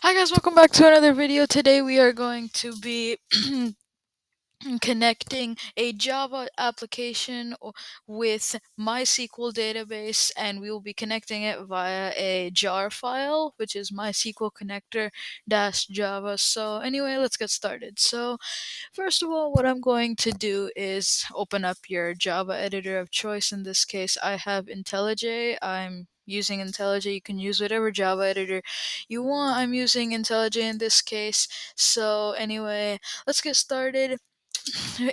Hi guys, welcome back to another video. Today we are going to be connecting a Java application with MySQL database, and we will be connecting it via a jar file, which is MySQL connector Java. So anyway, let's get started. So first of all, what I'm going to do is open up your Java editor of choice. In this case, I have IntelliJ. I'm using IntelliJ. You can use whatever Java editor you want. I'm using IntelliJ in this case. So anyway, let's get started.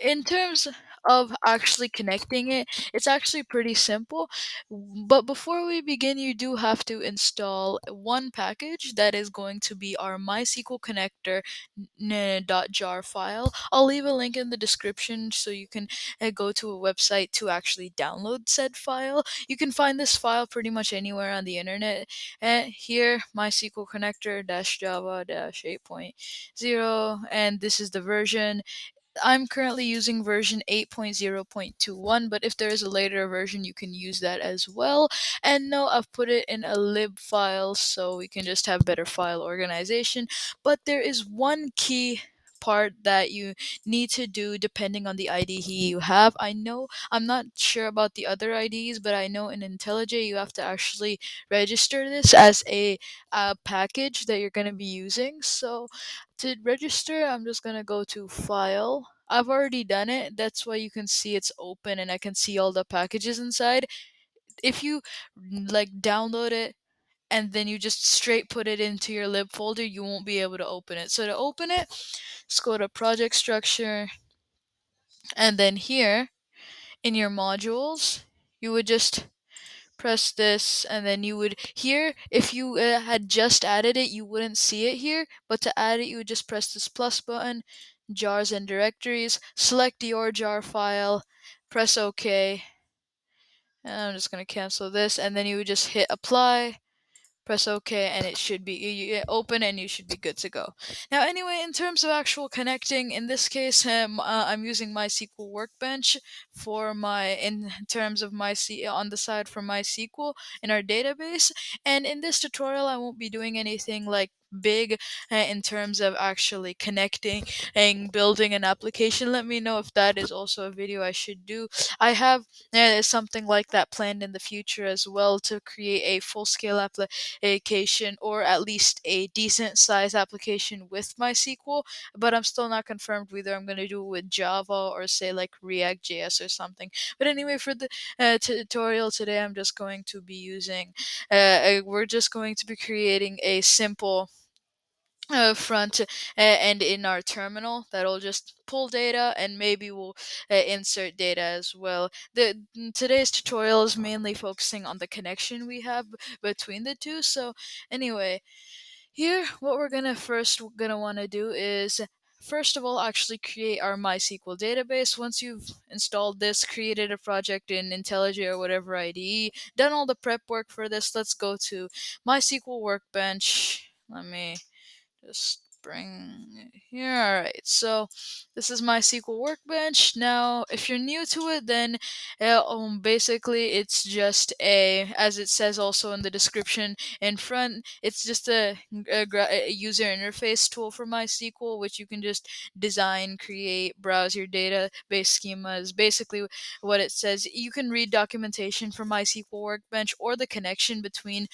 In terms of actually connecting it, it's actually pretty simple. But before we begin, you do have to install one package that is going to be our MySQL connector .jar file. I'll leave a link in the description so you can go to a website to actually download said file. You can find this file pretty much anywhere on the internet. Here, MySQL connector Java 8.0, and this is the version. I'm currently using version 8.0.21, but if there is a later version, you can use that as well. And no, I've put it in a lib file so we can just have better file organization. But there is one key part that you need to do depending on the IDE you have. I know I'm not sure about the other IDEs, but I know in IntelliJ you have to actually register this as a package that you're going to be using. So to register, I'm just gonna go to File. I've already done it. That's why you can see it's open and I can see all the packages inside. If you download it and then you just straight put it into your lib folder, you won't be able to open it. So to open it, just go to Project Structure, and then here in your modules, you would just press this, and then you would here, if you had just added it, you wouldn't see it here, but to add it, you would just press this plus button, jars and directories, select your jar file, press OK, and I'm just going to cancel this, and then you would just hit apply, press OK, and it should be open, and you should be good to go. Now, anyway, in terms of actual connecting, in this case, I'm using MySQL Workbench for in terms of on the side for MySQL in our database. And in this tutorial, I won't be doing anything like big in terms of actually connecting and building an application. Let me know if that is also a video I should do. I have something like that planned in the future as well, to create a full-scale application, or at least a decent size application with MySQL, but I'm still not confirmed whether I'm going to do it with Java or say like React.js or something. But anyway, for the tutorial today, I'm just going to be using, we're just going to be creating a simple front end in our terminal that'll just pull data, and maybe we'll insert data as well. Today's tutorial is mainly focusing on the connection we have between the two. So anyway, here what we're gonna want to do is, first of all, actually create our MySQL database. Once you've installed this, created a project in IntelliJ or whatever IDE, done all the prep work for this, let's go to MySQL Workbench. Let me just bring it here. Alright, so this is my SQL Workbench. Now, if you're new to it, then basically it's just as it says also in the description in front, it's just a user interface tool for MySQL, which you can just design, create, browse your database schemas. Basically, what it says, you can read documentation for MySQL Workbench or the connection between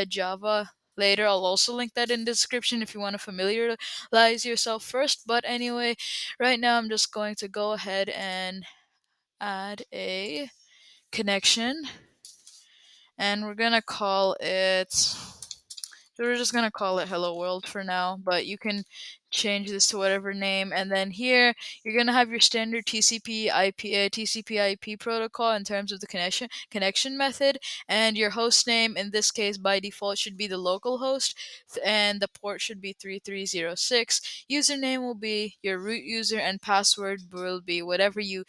Java later. I'll also link that in the description if you want to familiarize yourself first. But anyway, right now I'm just going to go ahead and add a connection, and we're gonna call it, so we're just gonna call it Hello World for now, but you can change this to whatever name. And then here you're gonna have your standard TCP/IP protocol in terms of the connection method, and your host name in this case by default should be the local host, and the port should be 3306. Username will be your root user, and password will be whatever you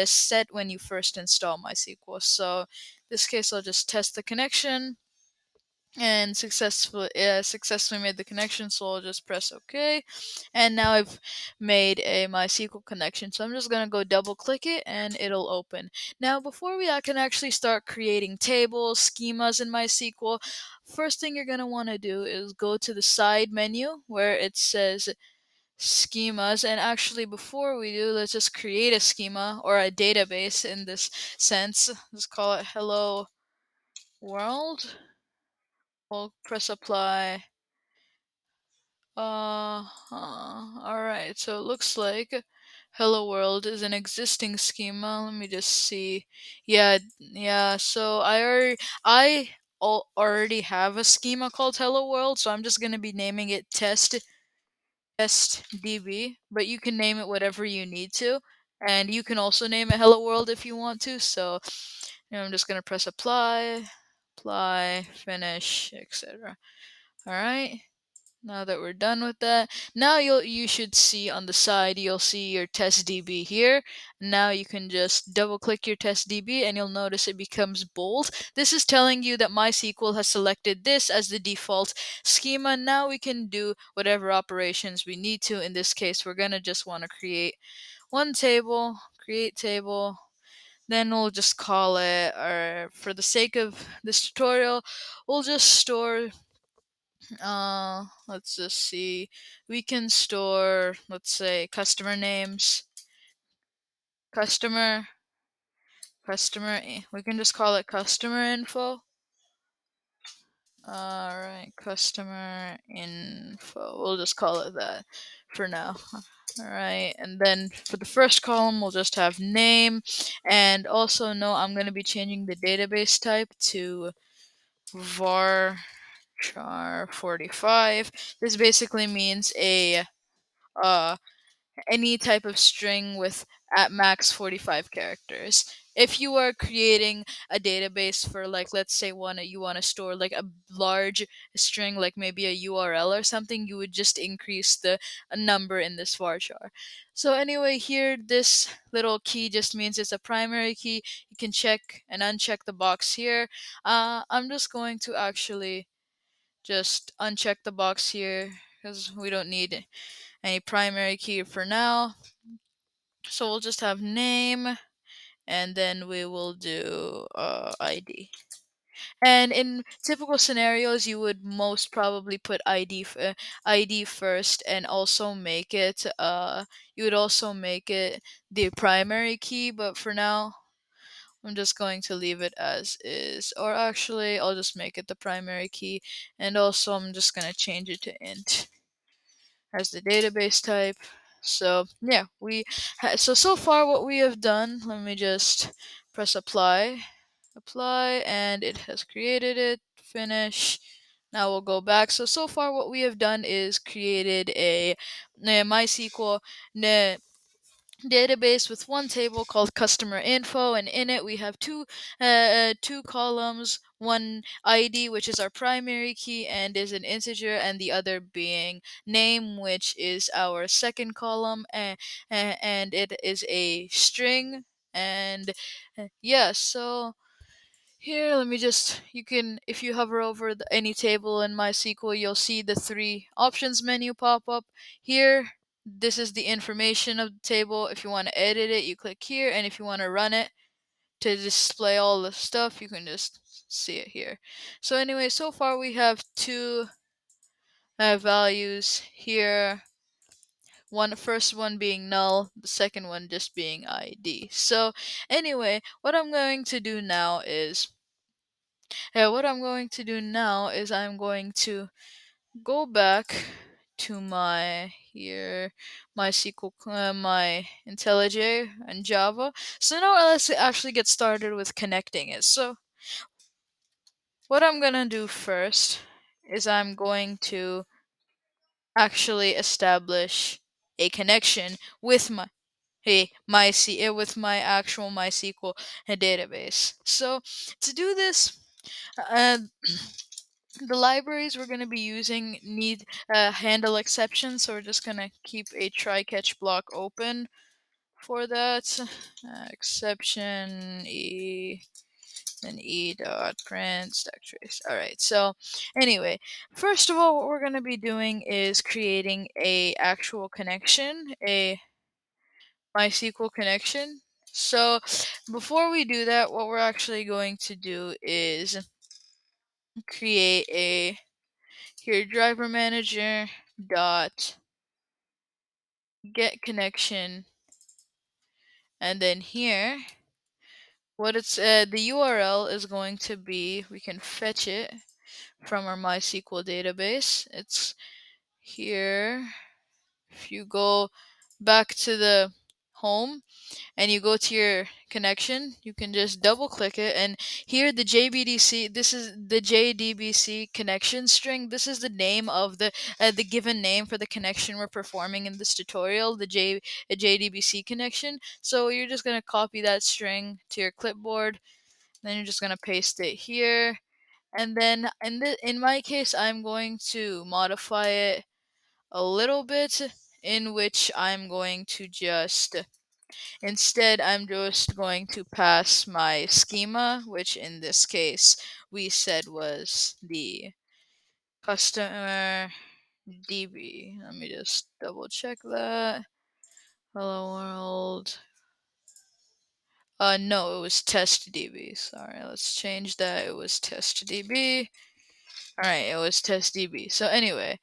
set when you first install MySQL. So in this case, I'll just test the connection. and successfully made the connection, so I'll just press OK. And now I've made a MySQL connection, so I'm just going to go double click it and it'll open. Now before I can actually start creating tables, schemas in MySQL, first thing you're going to want to do is go to the side menu where it says schemas. And actually before we do, let's just create a schema or a database in this sense. Let's call it hello world. We'll press apply. Alright, so it looks like Hello World is an existing schema. Let me just see. Yeah, so I already have a schema called Hello World, so I'm just gonna be naming it test.db, but you can name it whatever you need to. And you can also name it Hello World if you want to, so I'm just gonna press apply, finish, etc. Alright. Now that we're done with that, now you should see on the side, you'll see your test DB here. Now you can just double click your test DB and you'll notice it becomes bold. This is telling you that MySQL has selected this as the default schema. Now we can do whatever operations we need to. In this case, we're gonna just want to create one table, create table. Then we'll just call it, or for the sake of this tutorial, we'll just store let's just see. We can store, let's say, customer names, customer, we can just call it customer info. Alright, customer info. We'll just call it that for now. Alright, and then for the first column, we'll just have name. And also, no, I'm going to be changing the database type to var char 45. This basically means uh any type of string with at max 45 characters. If you are creating a database for, like, let's say you want to store like a large string, like maybe a URL or something, you would just increase the number in this varchar. So anyway, here this little key just means it's a primary key. You can check and uncheck the box here. I'm just going to actually just uncheck the box here because we don't need any primary key for now. So we'll just have name, and then we will do ID. And in typical scenarios, you would most probably put ID first, and also make it you would also make it the primary key. But for now, I'm just going to leave it as is, or actually, I'll just make it the primary key, and also I'm just gonna change it to int as the database type. So yeah, so far what we have done, let me just press apply, and it has created it. Finish. Now we'll go back. So far what we have done is created a MySQL database with one table called customer info, and in it we have two columns, one ID, which is our primary key and is an integer, and the other being name, which is our second column, and it is a string. And yeah, so here, let me just, you can, if you hover over any table in MySQL, you'll see the three options menu pop up. Here, this is the information of the table. If you want to edit it, you click here, and if you want to run it to display all the stuff, you can just see it here. So anyway, so far we have two values here. First one being null, the second one just being ID. So anyway, what I'm going to do now is I'm going to go back to my SQL, my IntelliJ and Java. So now let's actually get started with connecting it. So what I'm gonna do first is I'm going to actually establish a connection with with my actual MySQL database. So to do this, uh, the libraries we're going to be using need handle exceptions, so we're just going to keep a try catch block open for that. Exception then e dot print stack trace. All right. So anyway, first of all, what we're going to be doing is creating a actual connection, a MySQL connection. So before we do that, what we're actually going to do is create a here driver manager dot get connection, and then here what it's the URL is going to be, we can fetch it from our MySQL database. It's here. If you go back to the home and you go to your connection, you can just double click it, and here the JBDC, this is the JDBC connection string. This is the name of the given name for the connection we're performing in this tutorial, the JDBC connection. So you're just going to copy that string to your clipboard, then you're just going to paste it here, and then in my case I'm going to modify it a little bit, in which I'm going to just instead, I'm just going to pass my schema, which in this case we said was the customer DB. Let me just double check that. Hello world. No, it was test DB. Sorry, let's change that. It was test DB. Alright, it was test DB. So anyway.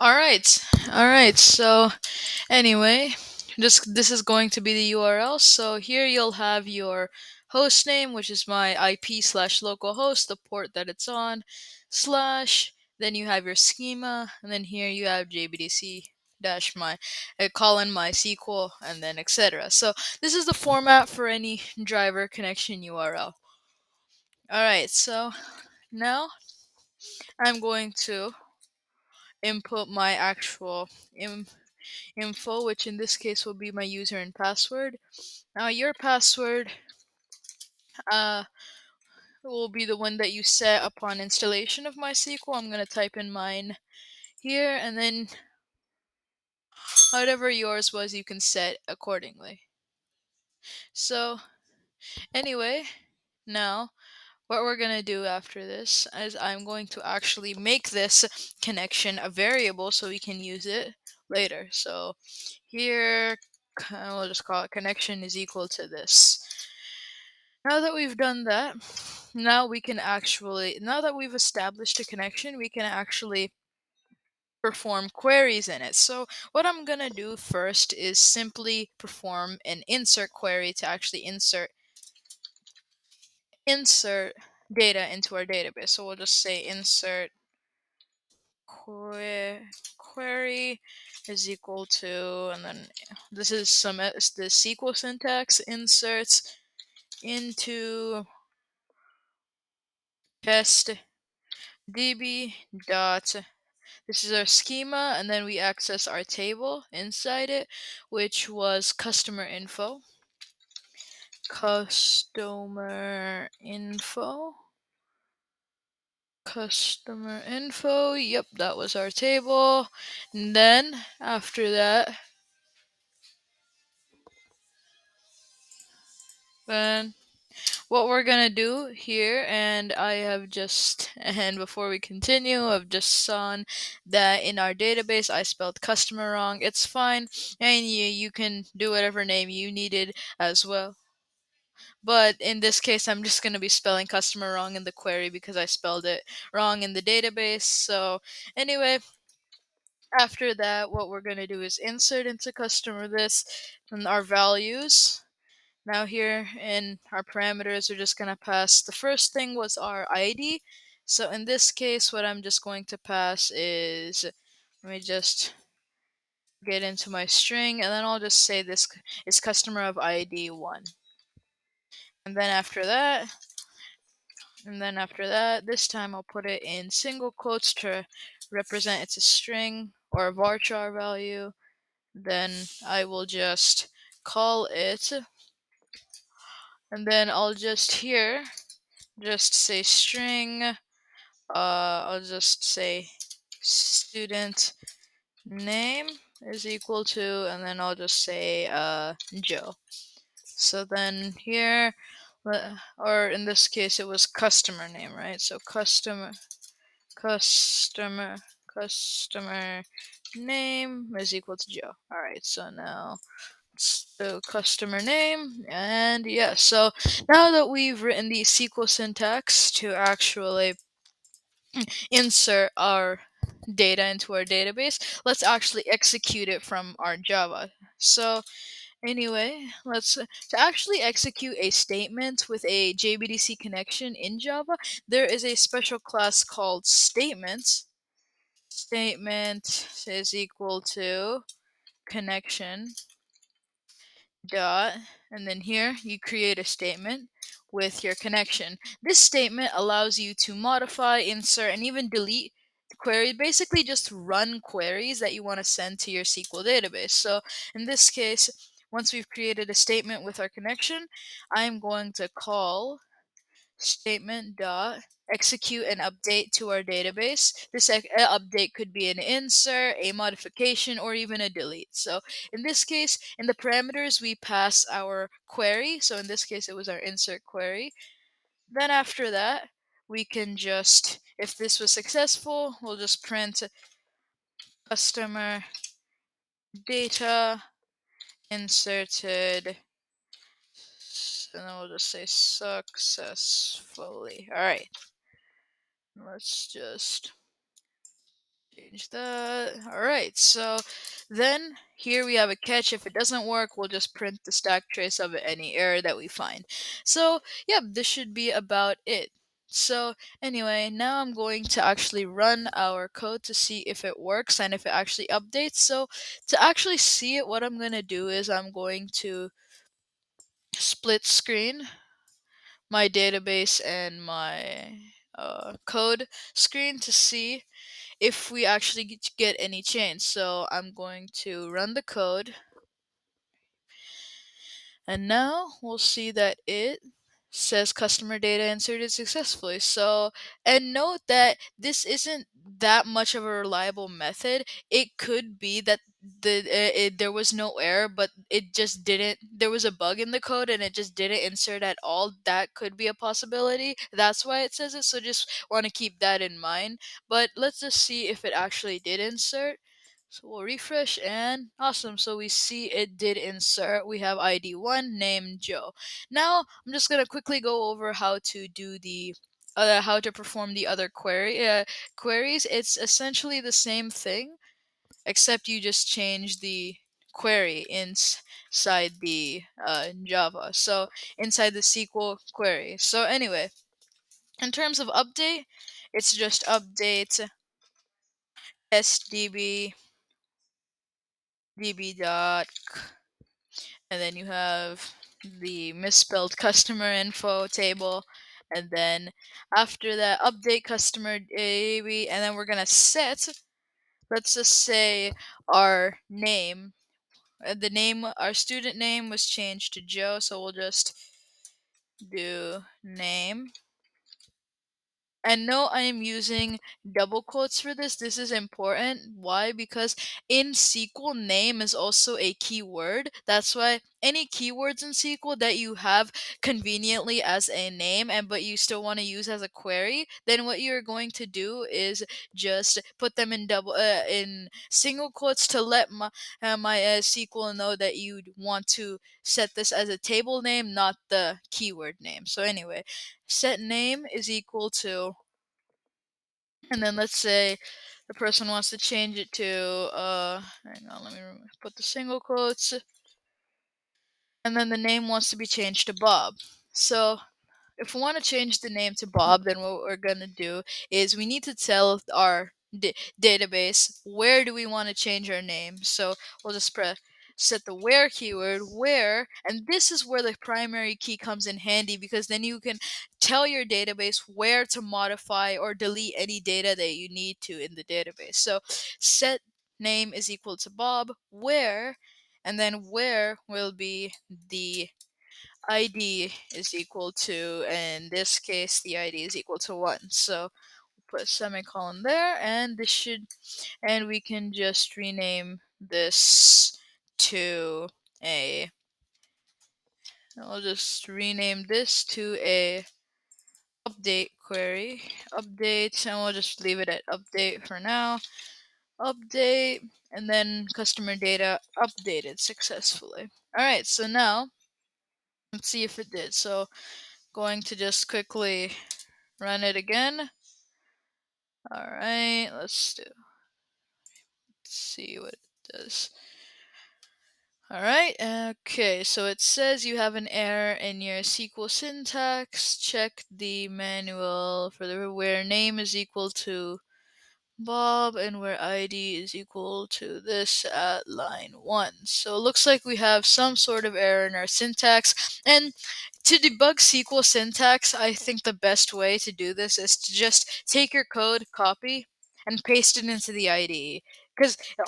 Alright, so anyway, this is going to be the URL. So here you'll have your host name, which is my IP slash localhost, the port that it's on, slash, then you have your schema, and then here you have JBDC dash my colon MySQL, and then etc. So this is the format for any driver connection URL. Alright, so now I'm going to input my actual info, which in this case will be my user and password. Now your password uh, will be the one that you set upon installation of MySQL. I'm going to type in mine here, and then whatever yours was, you can set accordingly. So anyway, now what we're going to do after this is I'm going to actually make this connection a variable so we can use it later. So here, we'll just call it connection is equal to this. Now that we've done that, now that we've established a connection, we can actually perform queries in it. So what I'm going to do first is simply perform an insert query to actually insert data into our database. So we'll just say insert query is equal to, and then this is the SQL syntax, inserts into test db dot, this is our schema, and then we access our table inside it, which was customer info, yep, that was our table. And then after that, then what we're gonna do here, and before we continue, I've just saw that in our database I spelled customer wrong. It's fine, and you can do whatever name you needed as well. But in this case, I'm just gonna be spelling customer wrong in the query because I spelled it wrong in the database. So anyway, after that, what we're gonna do is insert into customer this and our values. Now here in our parameters, we're just going to pass, the first thing was our ID. So in this case, what I'm just going to pass is, let me just get into my string, and then I'll just say this is customer of ID 1. And then after that, this time I'll put it in single quotes to represent it's a string or a varchar value. Then I will just call it, and then I'll just say string, I'll just say student name, is equal to, and then I'll just say Joe. So then here, or in this case, it was customer name, right? So customer customer name is equal to Joe. All right, so now the customer name, and yeah, so now that we've written the SQL syntax to actually insert our data into our database, let's actually execute it from our Java. So anyway, let's to actually execute a statement with a JBDC connection in Java, there is a special class called statements. Statement is equal to connection dot, and then here you create a statement with your connection. This statement allows you to modify, insert, and even delete queries, basically just run queries that you want to send to your SQL database. So in this case, once we've created a statement with our connection, I'm going to call statement dot execute an update to our database. This update could be an insert, a modification, or even a delete. So in this case, in the parameters, we pass our query. So in this case, it was our insert query. Then after that, we can just, if this was successful, we'll just print customer data inserted, and then we'll just say successfully. All right, let's just change that. Alright, so then here we have a catch. If it doesn't work, we'll just print the stack trace of any error that we find. So, yeah, this should be about it. So, anyway, now I'm going to actually run our code to see if it works and if it actually updates. So, to actually see it, what I'm going to do is I'm going to split screen my database and my code screen to see if we actually get any change. So I'm going to run the code, and now we'll see that it says customer data inserted successfully. So, and note that this isn't that much of a reliable method. It could be that there was no error, but it just didn't, there was a bug in the code and it just didn't insert at all. That could be a possibility. That's why it says it. So just want to keep that in mind. But let's just see if it actually did insert. So we'll refresh, and awesome. So we see it did insert. We have ID 1 named Joe. Now I'm just gonna quickly go over how to do the how to perform the other queries. It's essentially the same thing, except you just change the query inside the Java. So inside the SQL query. So anyway, in terms of update, it's just update sdb db dot, and then you have the misspelled customer info table, and then after that update customer AB, and then we're gonna set, let's just say our name, the name, our student name was changed to Joe, so we'll just do name. And no, I am using double quotes for this. This is important. Why? Because in SQL, name is also a keyword. That's why any keywords in SQL that you have conveniently as a name and but you still want to use as a query, then what you're going to do is just put them in single quotes to let my SQL know that you want to set this as a table name, not the keyword name. So anyway, set name is equal to, and then let's say the person wants to change it to hang on, let me put the single quotes, and then the name wants to be changed to Bob. So if we want to change the name to Bob, then what we're going to do is we need to tell our database where do we want to change our name. So we'll just set the where keyword, where, and this is where the primary key comes in handy, because then you can tell your database where to modify or delete any data that you need to in the database. So set name is equal to Bob, where, and then where will be the ID is equal to, in this case, the ID is equal to 1. So we'll put a semicolon there, and this should, and we can just rename this to a, I'll just rename this to a update query, update, and we'll just leave it at update for now. Update, and then customer data updated successfully. All right, so now let's see if it did. So going to just quickly run it again. All right, let's see what it does. All right, okay, so it says you have an error in your SQL syntax. Check the manual for the where name is equal to Bob and where ID is equal to this at line 1. So it looks like we have some sort of error in our syntax. And to debug SQL syntax, I think the best way to do this is to just take your code, copy, and paste it into the IDE.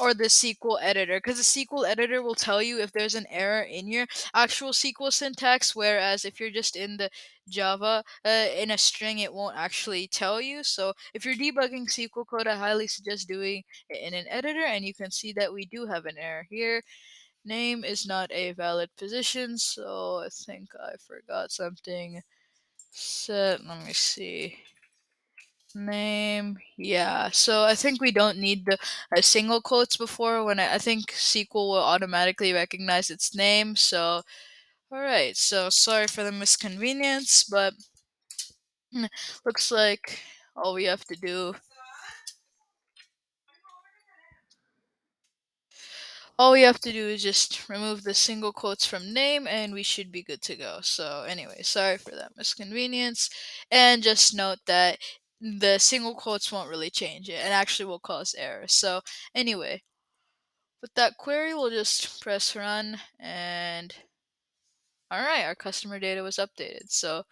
Or the SQL editor, because the SQL editor will tell you if there's an error in your actual SQL syntax, whereas if you're just in the Java in a string, it won't actually tell you. So if you're debugging SQL code, I highly suggest doing it in an editor, and you can see that we do have an error here. Name is not a valid position, so I think I forgot something. Set, let me see. Name, yeah. So I think we don't need the single quotes before. When I think SQL will automatically recognize its name. So all right. So sorry for the misconvenience, but looks like all we have to do is just remove the single quotes from name and we should be good to go. So anyway, sorry for that misconvenience, and just note that the single quotes won't really change it and actually will cause errors. So anyway, with that query, we'll just press run, and alright, our customer data was updated. So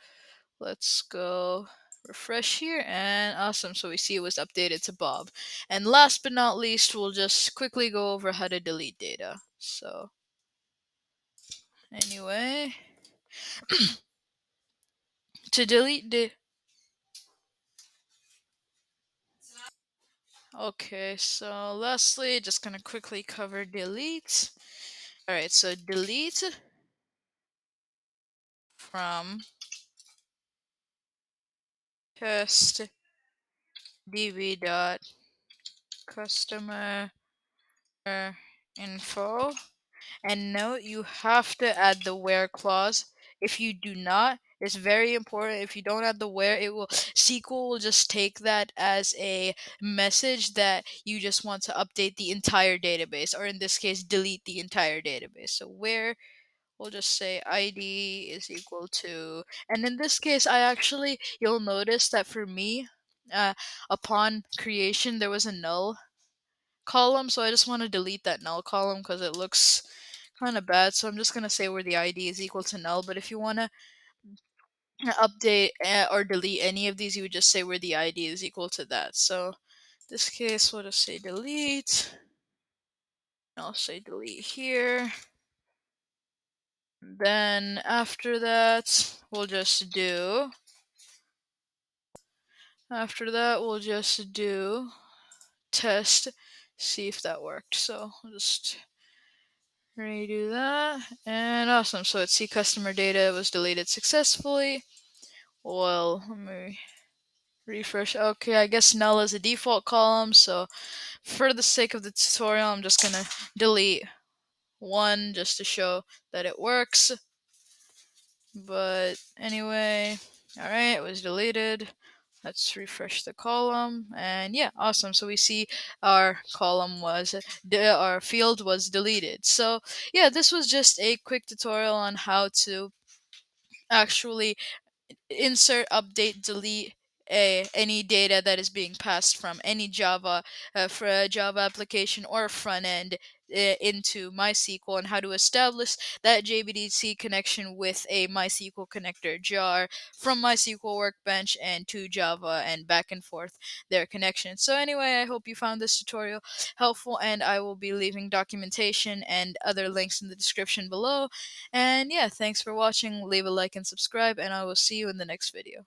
let's go refresh here, and awesome, so we see it was updated to Bob. And last but not least, we'll just quickly go over how to delete data. So anyway, to delete the okay, so lastly, just gonna quickly cover delete. Alright, so delete from test db.customer info. And note, you have to add the where clause. If you do not, it's very important. If you don't add the where, SQL will just take that as a message that you just want to update the entire database, or in this case, delete the entire database. So where, we'll just say ID is equal to, and in this case, you'll notice that for me, uh, upon creation, there was a null column, so I just want to delete that null column because it looks kind of bad. So I'm just going to say where the ID is equal to null, but if you want to update or delete any of these, you would just say where the ID is equal to that. So in this case, we'll just say delete. I'll say delete here. Then after that, we'll just do test, see if that worked. So we'll just redo that, and awesome. So let's see, customer data was deleted successfully. Well, let me refresh. Okay, I guess null is a default column, so for the sake of the tutorial, I'm just gonna delete 1 just to show that it works. But anyway, alright, it was deleted. Let's refresh the column, and yeah, awesome. So we see our our field was deleted. So yeah, this was just a quick tutorial on how to actually insert, update, delete any data that is being passed from any Java for a Java application or front end into MySQL, and how to establish that JBDC connection with a MySQL connector jar from MySQL Workbench and to Java, and back and forth their connection. So anyway, I hope you found this tutorial helpful, and I will be leaving documentation and other links in the description below. And yeah, thanks for watching. Leave a like and subscribe, and I will see you in the next video.